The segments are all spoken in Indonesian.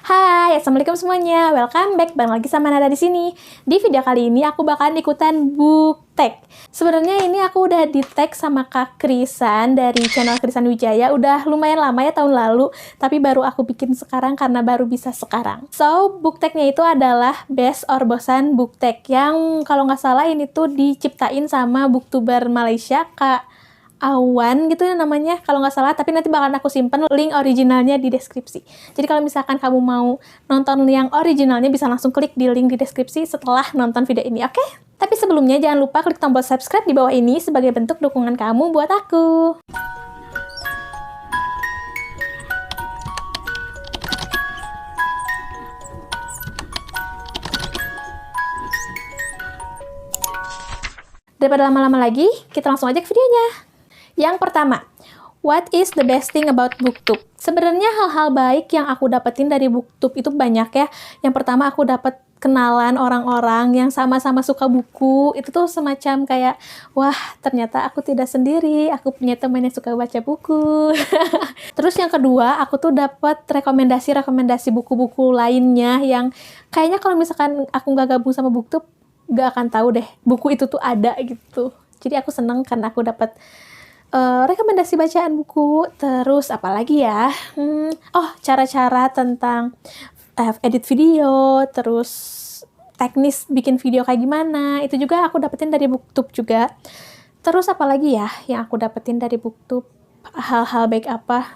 Hai, assalamualaikum semuanya. Welcome back, bareng lagi sama Nada di sini. Di video kali ini aku bakalan ikutan book tag. Sebenarnya ini aku udah di tag sama Kak Krisan dari channel Krisan Wijaya. Udah lumayan lama ya, tahun lalu, tapi baru aku bikin sekarang karena baru bisa sekarang. So, book tagnya itu adalah Best or Bosan book tag yang kalau nggak salah ini tuh diciptain sama booktuber Malaysia, Kak Awan gitu ya namanya kalau nggak salah, tapi nanti bakalan aku simpen link originalnya di deskripsi. Jadi kalau misalkan kamu mau nonton yang originalnya bisa langsung klik di link di deskripsi setelah nonton video ini, oke? Tapi sebelumnya jangan lupa klik tombol subscribe di bawah ini sebagai bentuk dukungan kamu buat aku. Daripada lama-lama lagi, kita langsung aja ke videonya. Yang pertama, what is the best thing about BookTube? Sebenarnya hal-hal baik yang aku dapetin dari BookTube itu banyak ya. Yang pertama aku dapet kenalan orang-orang yang sama-sama suka buku. Itu tuh semacam kayak, wah ternyata aku tidak sendiri, aku punya teman yang suka baca buku. Terus yang kedua, aku tuh dapet rekomendasi-rekomendasi buku-buku lainnya yang kayaknya kalau misalkan aku nggak gabung sama BookTube, nggak akan tahu deh buku itu tuh ada gitu. Jadi aku seneng karena aku dapet rekomendasi bacaan buku. Terus apalagi ya, cara-cara tentang edit video, terus teknis bikin video kayak gimana, itu juga aku dapetin dari BookTube juga. Terus apalagi ya yang aku dapetin dari BookTube, hal-hal baik apa,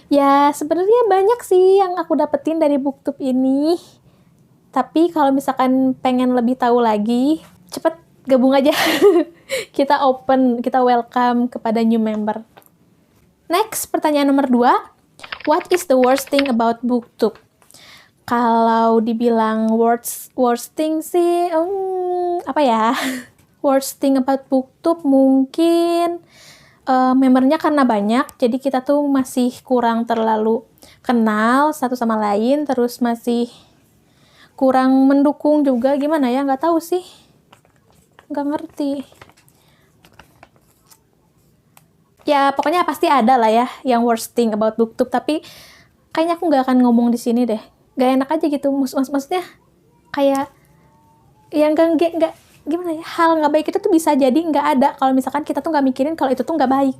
ya sebenarnya banyak sih yang aku dapetin dari BookTube ini. Tapi kalau misalkan pengen lebih tahu lagi, cepet gabung aja. Kita open, kita welcome kepada new member. Next, pertanyaan nomor 2. What is the worst thing about BookTube? Kalau dibilang worst thing sih, apa ya? Worst thing about BookTube mungkin membernya karena banyak, jadi kita tuh masih kurang terlalu kenal satu sama lain, terus masih kurang mendukung juga, gimana ya, nggak tahu sih. Nggak ngerti. Ya pokoknya pasti ada lah ya yang worst thing about BookTube, tapi kayaknya aku nggak akan ngomong di sini deh. Gak enak aja gitu, maksudnya kayak yang nggak gimana ya, hal nggak baik itu tuh bisa jadi nggak ada kalau misalkan kita tuh nggak mikirin kalau itu tuh nggak baik.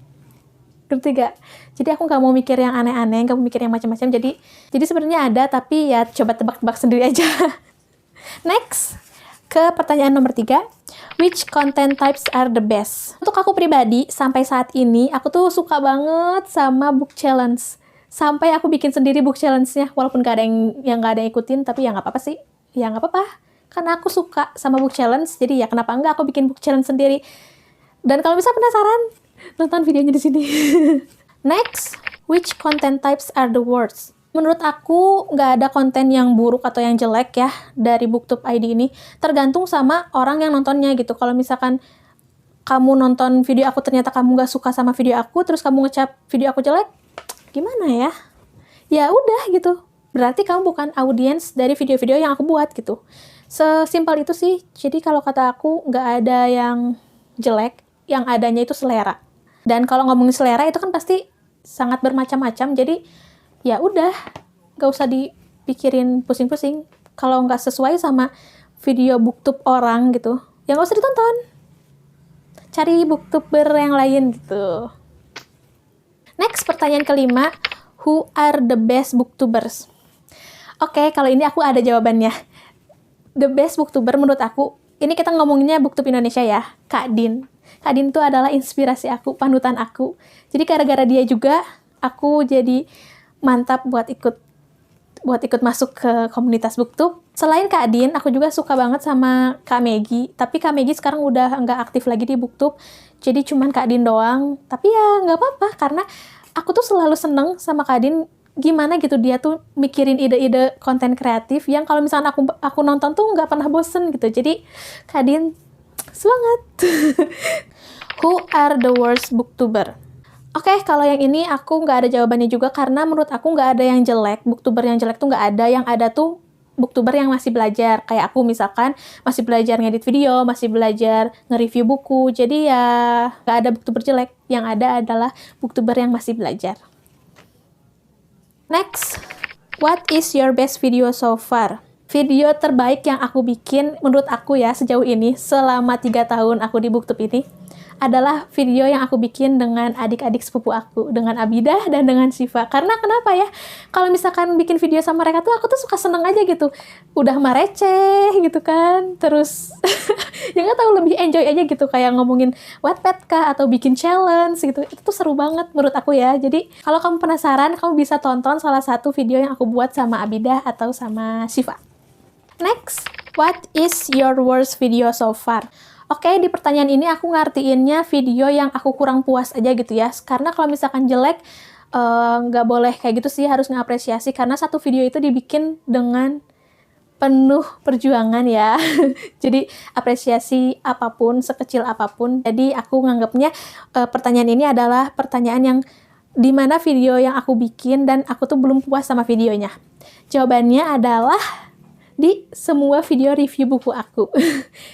Ngerti gak? Jadi aku nggak mau mikir yang aneh-aneh, nggak mau mikir yang macam-macam. Jadi sebenarnya ada, tapi ya coba tebak-tebak sendiri aja. Next, ke pertanyaan nomor 3. Which content types are the best? Untuk aku pribadi, sampai saat ini, aku tuh suka banget sama book challenge. Sampai aku bikin sendiri book challenge-nya, walaupun gak ada yang gak ada yang ikutin, tapi ya nggak apa-apa sih. Ya nggak apa-apa, karena aku suka sama book challenge, jadi ya kenapa enggak aku bikin book challenge sendiri. Dan kalau bisa penasaran, nonton videonya di sini. Next, which content types are the worst? Menurut aku, nggak ada konten yang buruk atau yang jelek ya dari BookTube ID ini. Tergantung sama orang yang nontonnya gitu. Kalau misalkan kamu nonton video aku ternyata kamu nggak suka sama video aku, terus kamu ngecap video aku jelek, gimana ya? Ya udah gitu. Berarti kamu bukan audiens dari video-video yang aku buat gitu. Sesimpel itu sih. Jadi kalau kata aku, nggak ada yang jelek, yang adanya itu selera. Dan kalau ngomongin selera itu kan pasti sangat bermacam-macam. Jadi ya udah, gak usah dipikirin pusing-pusing. Kalau nggak sesuai sama video BookTube orang gitu, ya nggak usah ditonton. Cari booktuber yang lain gitu. Next, pertanyaan kelima. Who are the best booktubers? Oke, kalau ini aku ada jawabannya. The best booktuber menurut aku, ini kita ngomonginnya BookTube Indonesia ya, Kak Din. Kak Din itu adalah inspirasi aku, panutan aku. Jadi gara-gara dia juga, aku jadi mantap buat ikut masuk ke komunitas BookTube. Selain Kak Din, aku juga suka banget sama Kak Megi. Tapi Kak Megi sekarang udah nggak aktif lagi di BookTube. Jadi cuman Kak Din doang. Tapi ya nggak apa-apa, karena aku tuh selalu seneng sama Kak Din. Gimana gitu dia tuh mikirin ide-ide konten kreatif yang kalau misalnya aku nonton tuh nggak pernah bosen gitu. Jadi Kak Din, semangat! Who are the worst booktuber? Oke, kalau yang ini aku nggak ada jawabannya juga karena menurut aku nggak ada yang jelek. Booktuber yang jelek tuh nggak ada. Yang ada tuh booktuber yang masih belajar. Kayak aku misalkan masih belajar ngedit video, masih belajar nge-review buku. Jadi ya nggak ada booktuber jelek. Yang ada adalah booktuber yang masih belajar. Next, What is your best video so far? Video terbaik yang aku bikin menurut aku ya sejauh ini selama 3 tahun aku di BookTube ini adalah video yang aku bikin dengan adik-adik sepupu aku, dengan Abidah dan dengan Syifa. Karena kenapa ya? Kalau misalkan bikin video sama mereka tuh aku tuh suka seneng aja gitu. Udah mah receh gitu kan. Terus ya nggak tahu, lebih enjoy aja gitu kayak ngomongin Wattpad kah atau bikin challenge gitu. Itu tuh seru banget menurut aku ya. Jadi kalau kamu penasaran, kamu bisa tonton salah satu video yang aku buat sama Abidah atau sama Syifa. Next, what is your worst video so far? Oke, di pertanyaan ini aku ngartiinnya video yang aku kurang puas aja gitu ya. Karena kalau misalkan jelek, nggak boleh kayak gitu sih, harus ngapresiasi. Karena satu video itu dibikin dengan penuh perjuangan ya. Jadi apresiasi apapun, sekecil apapun. Jadi aku nganggapnya pertanyaan ini adalah pertanyaan yang dimana video yang aku bikin dan aku tuh belum puas sama videonya. Jawabannya adalah di semua video review buku aku.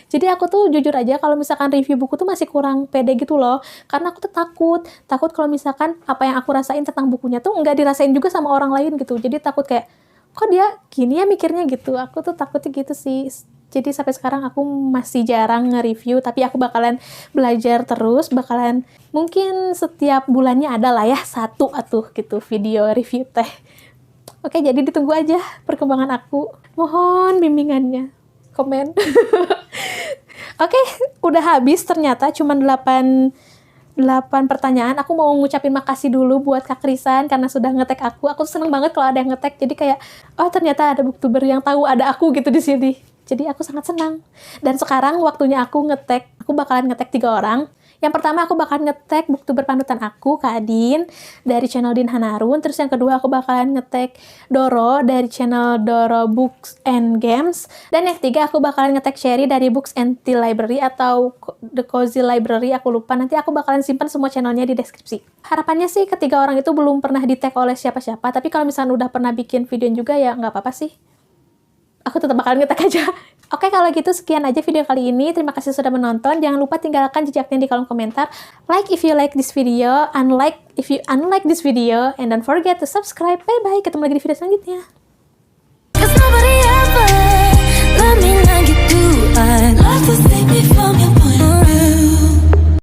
Jadi aku tuh jujur aja kalau misalkan review buku tuh masih kurang pede gitu loh. Karena aku tuh takut kalau misalkan apa yang aku rasain tentang bukunya tuh nggak dirasain juga sama orang lain gitu. Jadi takut kayak, kok dia gini ya mikirnya gitu. Aku tuh takutnya gitu sih. Jadi sampai sekarang aku masih jarang nge-review, tapi aku bakalan belajar terus, bakalan mungkin setiap bulannya ada lah ya satu atuh gitu video review teh. Oke, jadi ditunggu aja perkembangan aku. Mohon bimbingannya. Komen. Oke, udah habis ternyata. Cuman 8 pertanyaan. Aku mau ngucapin makasih dulu buat Kak Krisan karena sudah nge-tag aku. Aku seneng banget kalau ada yang nge-tag. Jadi kayak, oh ternyata ada booktuber yang tahu ada aku gitu di sini. Jadi aku sangat senang. Dan sekarang waktunya aku nge-tag. Aku bakalan nge-tag 3 orang. Yang pertama aku bakalan nge-tag booktuber panutan aku, Kak Adin, dari channel Din Hanarun. Terus yang kedua aku bakalan nge-tag Doro dari channel Doro Books and Games. Dan yang ketiga aku bakalan nge-tag Sherry dari Books and Tea Library atau The Cozy Library, aku lupa. Nanti aku bakalan simpan semua channelnya di deskripsi. Harapannya sih ketiga orang itu belum pernah di-tag oleh siapa-siapa. Tapi kalau misalnya udah pernah bikin video juga ya nggak apa-apa sih. Aku tetap bakalan nge-tag aja. Oke, kalau gitu sekian aja video kali ini. Terima kasih sudah menonton. Jangan lupa tinggalkan jejaknya di kolom komentar. Like if you like this video, unlike if you unlike this video, and don't forget to subscribe. Bye-bye, ketemu lagi di video selanjutnya. 'Cause nobody ever loved me like you do. I'd love to save me from your